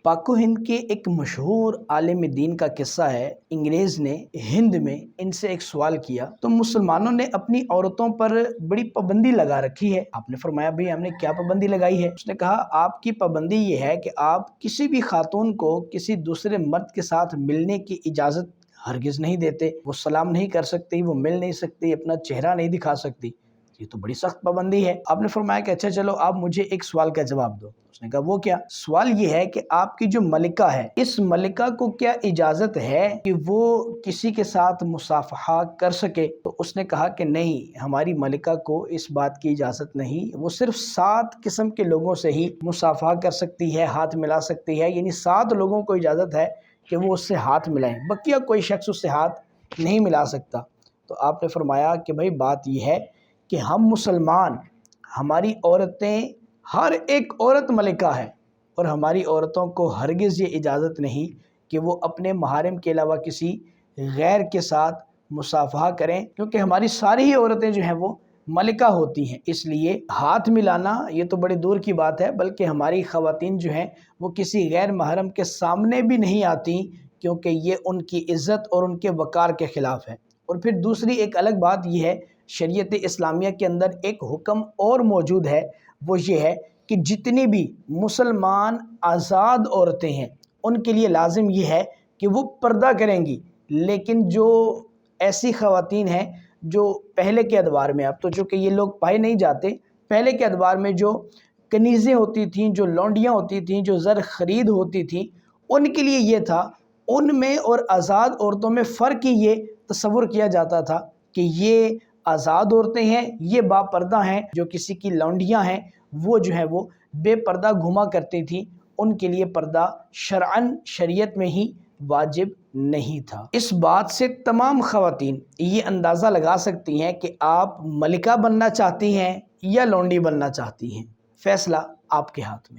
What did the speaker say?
पाको हिंद के एक मशहूर आलिम दीन का किस्सा है। अंग्रेज़ ने हिंद में इनसे एक सवाल किया तो मुसलमानों ने अपनी औरतों पर बड़ी पाबंदी लगा रखी है। आपने फरमाया भाई हमने क्या पाबंदी लगाई है? उसने कहा आपकी पाबंदी ये है कि आप किसी भी खातून को किसी दूसरे मर्द के साथ मिलने की इजाज़त हरगिज़ नहीं देते। वो सलाम नहीं कर सकती, वो मिल नहीं सकती, अपना चेहरा नहीं दिखा सकती। ये तो बड़ी सख्त पाबंदी है। आपने फरमाया कि अच्छा चलो आप मुझे एक सवाल का जवाब दो। उसने कहा वो क्या? सवाल ये है कि आपकी जो मलिका है, इस मलिका को क्या इजाज़त है कि वो किसी के साथ मुसाफहा कर सके? तो उसने कहा कि नहीं, हमारी मलिका को इस बात की इजाज़त नहीं, वो सिर्फ 7 किस्म के लोगों से ही मुसाफहा कर सकती है, हाथ मिला सकती है। यानी 7 लोगों को इजाज़त है कि वो उससे हाथ मिलाएं, बकिया कोई शख्स उससे हाथ नहीं मिला सकता। तो आपने फरमाया कि भाई बात यह है कि हम मुसलमान, हमारी औरतें, हर एक औरत मलिका है और हमारी औरतों को हरगिज़ ये इजाज़त नहीं कि वो अपने महरम के अलावा किसी गैर के साथ मुसाफहा करें, क्योंकि हमारी सारी ही औरतें जो हैं वो मलिका होती हैं। इसलिए हाथ मिलाना ये तो बड़ी दूर की बात है, बल्कि हमारी ख़वातीन जो हैं वो किसी गैर महरम के सामने भी नहीं आती, क्योंकि ये उनकी इज़्ज़त और उनके वक़ार के ख़िलाफ़ है। और फिर दूसरी एक अलग बात यह है, शरीयत इस्लामिया के अंदर एक हुक्म और मौजूद है, वो ये है कि जितनी भी मुसलमान आज़ाद औरतें हैं उनके लिए लाजिम ये है कि वो पर्दा करेंगी। लेकिन जो ऐसी ख़वातीन हैं जो पहले के अदवार में, अब तो चूँकि ये लोग पाए नहीं जाते, पहले के अदवार में जो कनीज़ें होती थीं, जो लौंडियाँ होती थीं, जो ज़र ख़रीद होती थी, उनके लिए ये था, उनमें और आज़ाद औरतों में फ़र्क ही ये तसव्वुर किया जाता था कि ये आज़ाद औरतें हैं, ये बापर्दा हैं। जो किसी की लौंडियाँ हैं वो जो है वो बेपर्दा घुमा करती थी, उनके लिए पर्दा शरअन शरीयत में ही वाजिब नहीं था। इस बात से तमाम ख़वातीन ये अंदाज़ा लगा सकती हैं कि आप मलिका बनना चाहती हैं या लौंडी बनना चाहती हैं। फ़ैसला आपके हाथ में है।